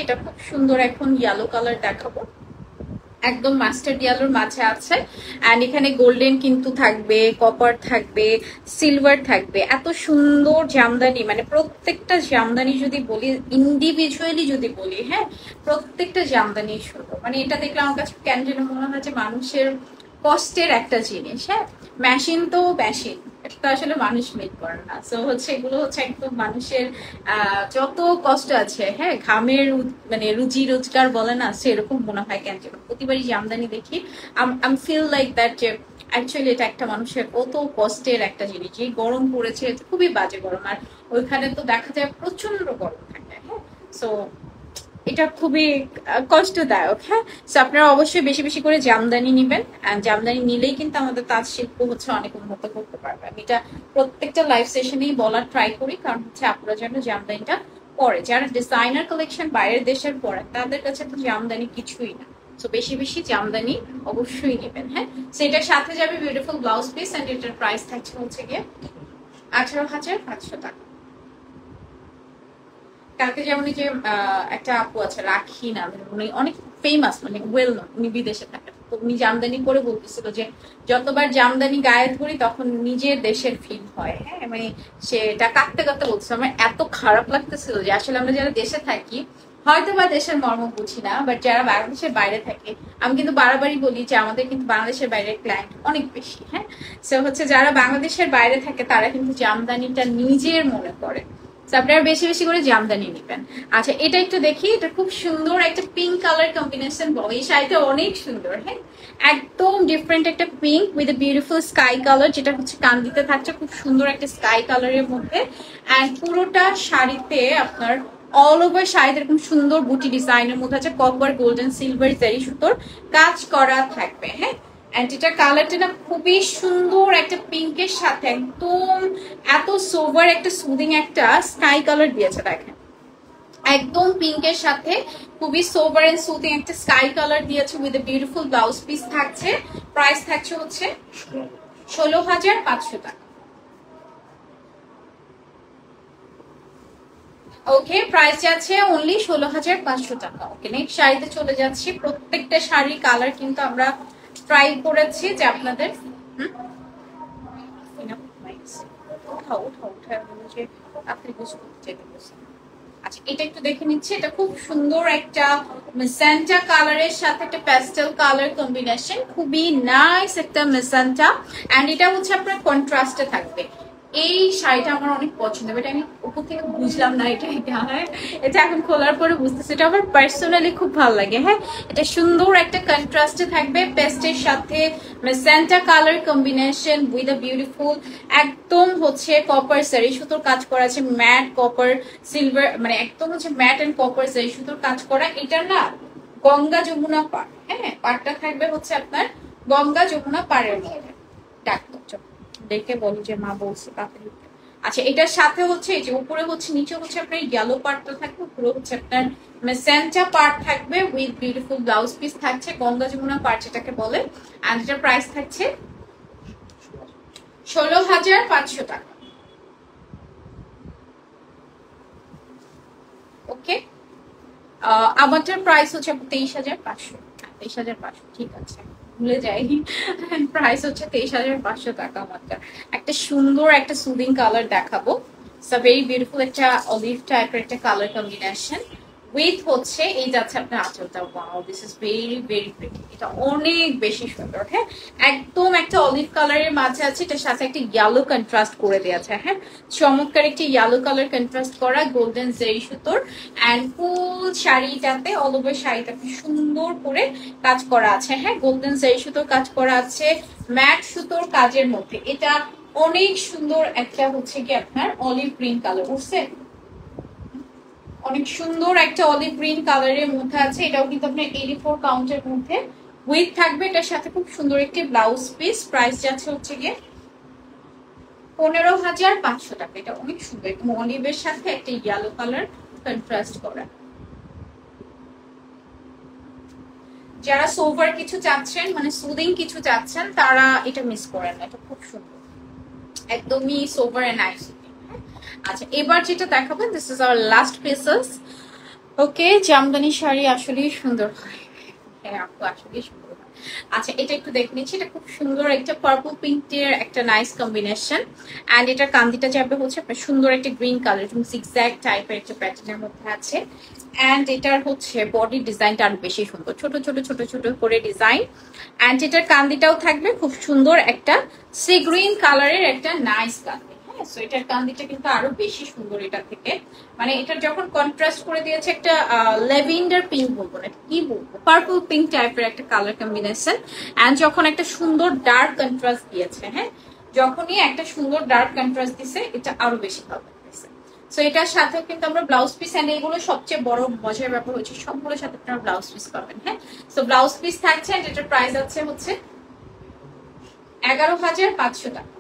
এটা খুব সুন্দর এখন ইয়েলো কালার দেখাবো, একদম মাস্টার্ড ইয়েলোর মাঝে আছে। এন্ড এখানে গোল্ডেন কিন্তু থাকবে, কপার থাকবে, সিলভার থাকবে। এত সুন্দর জামদানি, মানে প্রত্যেকটা জামদানি যদি বলি, ইন্ডিভিজুয়ালি যদি বলি, হ্যাঁ প্রত্যেকটা জামদানি সুন্দর। মানে এটা দেখলে আমার কাছে কেন যেন মনে হয় যে মানুষের কষ্টের একটা জিনিস। হ্যাঁ, মেশিন তো মেশিন, এটা তো আসলে মানুষ মেক করে না। সো হচ্ছে এগুলো হচ্ছে একদম মানুষের যত কষ্ট আছে, হ্যাঁ ঘামের মানে রুজি রোজগার বলে না, সেরকম মনে হয় কেন যেন প্রতিবারই জামদানি দেখি আই ফিল লাইক দ্যাট যে অ্যাকচুয়ালি এটা একটা মানুষের কত কষ্টের একটা জিনিস। যে গরম পড়েছে, খুবই বাজে গরম, আর ওইখানে তো দেখা যায় প্রচন্ড গরম থাকে। হ্যাঁ, সো এটা খুবই কষ্টদায়ক। হ্যাঁ, সো আপনারা অবশ্যই বেশি বেশি করে জামদানি নিবেন। জামদানি নিলেই কিন্তু আমাদের তাঁত শিল্প হচ্ছে অনেক উন্নত করতে পারবে। আমি এটা প্রত্যেকটা লাইভ সেশনেই বলার ট্রাই করি, কারণ হচ্ছে আপনারা যেন জামদানিটা পরে, যারা ডিজাইনার কালেকশন বাইরের দেশের পরে, তাদের কাছে তো জামদানি কিছুই না। তো বেশি বেশি জামদানি অবশ্যই নেবেন। হ্যাঁ, সেটার সাথে যাবে বিউটিফুল ব্লাউজ পিস, এন্ড এটার প্রাইস থাকছে হচ্ছে গিয়ে 18,500 টাকা। কালকে যেমন যে একটা আপু আছে রাখি না, উনি অনেক ফেমাস, মানে ওয়েল নোন, উনি বিদেশে থাকেন। তো উনি জামদানি করে বলতেছিল যে যতবার জামদানি গায়ে ধরি তখন নিজের দেশের ফিল হয়। হ্যাঁ, মানে সেটা কাঁদতে কাঁদতে বলছিল। আমার এত খারাপ লাগতেছিল যে আসলে আমরা যারা দেশে থাকি হয়তো বা দেশের মর্ম বুঝি না, বাট যারা বাংলাদেশের বাইরে থাকে, আমি কিন্তু বারবারই বলি যে আমাদের কিন্তু বাংলাদেশের বাইরের ক্লায়েন্ট অনেক বেশি। হ্যাঁ, সে হচ্ছে যারা বাংলাদেশের বাইরে থাকে তারা কিন্তু জামদানিটা নিজের মনে করে। আপনারা বেশি বেশি করে জামদানি নেবেন। আচ্ছা, এটা একটু দেখি, এটা খুব সুন্দর একটা পিঙ্ক কালার কম্বিনেশন। এই শাড়িটা অনেক সুন্দর। হ্যাঁ, একদম ডিফারেন্ট একটা pink with a beautiful sky colour, যেটা হচ্ছে কান্দিতে থাকছে খুব সুন্দর একটা স্কাই কালারের মধ্যে। অ্যান্ড পুরোটা শাড়িতে আপনার অল ওভার শাড়িতে এরকম সুন্দর বুটি ডিজাইনের মধ্যে আছে কপার, গোল্ডেন, সিলভার জারি সুতোর কাজ করা থাকবে। হ্যাঁ, এন্ড এটা কালারটা না খুবই সুন্দর একটা পিঙ্কের সাথে একদম এত সোভার একটা সুদিং একটা স্কাই কালার দিয়েছে। দেখেন একদম পিঙ্কের সাথে খুবই সোভার এন্ড সুদিং একটা স্কাই কালার দিয়েছে with a beautiful blouse piece থাকছে। প্রাইস থাকছে হচ্ছে 16,500 টাকা। ওকে, প্রাইস যাচ্ছে অনলি 16,500 টাকা। ওকে, নেক্সট শাড়িতে চলে যাচ্ছি। প্রত্যেকটা শাড়ির কালার কিন্তু আমরা ট্রাই করেছি যে আপনাদের আচ্ছা, এটা একটু দেখে নিচ্ছি। এটা খুব সুন্দর একটা মেজেন্টা কালারের সাথে একটা প্যাস্টেল কালার কম্বিনেশন, খুবই নাইস একটা মেজেন্টা। এন্ড এটা হচ্ছে আপনার কন্ট্রাস্টে থাকবে। এই শাড়িটা আমার অনেক পছন্দ, বাট আমি উপর থেকে বুঝলাম না এটা এটা। হ্যাঁ, এটা এখন খোলার পরে বুঝতেছি। এটা আমার পার্সোনালি খুব ভালো লাগে। হ্যাঁ, এটা সুন্দর একটা কন্ট্রাস্টে থাকবে, পেস্টের সাথে magenta colour combination with a beautiful একদম হচ্ছে কপার সারি সুতোর কাজ করা আছে, ম্যাট কপার সিলভার, মানে একদম হচ্ছে ম্যাট এন্ড কপার সারি সুতোর কাজ করা। এটা না গঙ্গা যমুনা পাড়। হ্যাঁ, পাড়টা থাকবে হচ্ছে আপনার গঙ্গা যমুনা পাড়ের মধ্যে। দেখে বলি যে মা বলছে তাড়াতাড়ি। আচ্ছা, এটার সাথে হচ্ছে এই যে উপরে হচ্ছে, নিচে হচ্ছে আপনার ইয়েলো পার্টটা থাকবে, উপরে হচ্ছে আপনার মেজেন্টা পার্ট থাকবে উইথ বিউটিফুল ব্লাউজ পিস থাকছে, গঙ্গা যমুনা পার্ট যেটাকে বলে। আর এটার প্রাইস থাকছে 16,500 টাকা। ওকে, আমারটার প্রাইস হচ্ছে 23,500। 23,500, ঠিক আছে, ভুলে যাই। প্রাইস হচ্ছে 23,500 টাকা। আমারটা একটা সুন্দর একটা সুদিং কালার দেখাবো। ভেরি বিউটিফুল একটা অলিভ টাইপের একটা কালার কম্বিনেশন উইথ হচ্ছে এই যাচ্ছে আপনার আঁচলটা। Wow, this is very very pretty. এটা অনেক বেশি সুন্দর। হ্যাঁ, একদম একটা অলিভ কালারের মাঝে আছে, এটার সাথে একটা ইয়েলো কন্ট্রাস্ট করে দেওয়া আছে। হ্যাঁ, চমৎকার একটা ইয়েলো কালার কন্ট্রাস্ট করা গোল্ডেন জেরি সুতোর। অ্যান্ড ফুল শাড়িটাতে অল ওভার শাড়িটাতে সুন্দর করে কাজ করা আছে। হ্যাঁ, গোল্ডেন জেরি সুতোর কাজ করা আছে ম্যাট সুতোর কাজের মধ্যে। এটা অনেক সুন্দর একটা হচ্ছে কি আপনার অলিভ গ্রিন কালার উঠছে, অনেক সুন্দর একটা অলিভ গ্রিন কালারের মধ্যে আছে। এটাও কিন্তু আপনার 84 কাউন্টের মধ্যে উইথ থাকবে। এটার সাথে খুব সুন্দর একটি ব্লাউজ পিস। প্রাইস যাচ্ছে হচ্ছে গিয়ে 15,500 টাকা। এটা অনেক সুন্দর, একদম অলিভের সাথে একটা ইয়েলো কালার কন্ট্রাস্ট করা। যারা সোভার কিছু চাচ্ছেন, মানে সুদিং কিছু চাচ্ছেন, তারা এটা মিস করেন না। এটা খুব সুন্দর, একদমই সোভার এন্ড নাইস। আচ্ছা, এবার যেটা দেখাবেন, this is our last pieces. Okay, Jamdani sari আসলেই সুন্দর হয়। হ্যাঁ আপু আসলেই সুন্দর হয়। আচ্ছা এটা একটু দেখে নিচ্ছি, এটা খুব সুন্দর একটা পার্পল পিঙ্কের একটা নাইস কম্বিনেশন। এন্ড এটার কান্দিটা যাবে হচ্ছে আপনার সুন্দর একটা গ্রিন কালার এবং জিগজ্যাগ টাইপের একটা প্যাটার্নের মধ্যে আছে। এন্ড এটার হচ্ছে বডি ডিজাইনটা আরো বেশি সুন্দর, ছোট ছোট ছোট ছোট করে ডিজাইন। এন্ড এটার কান্দিটাও থাকবে খুব সুন্দর একটা সি গ্রিন কালারের একটা নাইস কান্দি। সো এটার কান্দিটা কিন্তু আরো বেশি সুন্দর এটা থেকে, মানে এটা যখন কন্ট্রাস্ট করে দিয়েছে একটা ল্যাভেন্ডার পিঙ্ক বলবো না কি বলবো, পার্পল পিঙ্ক টাইপের একটা কালার কম্বিনেশন। এন্ড যখন একটা সুন্দর ডার্ক কন্ট্রাস্ট দিয়েছে, হ্যাঁ যখনই একটা সুন্দর ডার্ক কন্ট্রাস্ট দিছে এটা আরো বেশি ভালো লাগতেছে। সো এটার সাথেও কিন্তু আমরা ব্লাউজ পিস, এন্ড এগুলো সবচেয়ে বড় মজার ব্যাপার হচ্ছে সবগুলোর সাথে আপনারা ব্লাউজ পিস পাবেন। হ্যাঁ সো ব্লাউজ পিস থাকছে, এন্ড এটার প্রাইস আছে হচ্ছে 11,500 টাকা।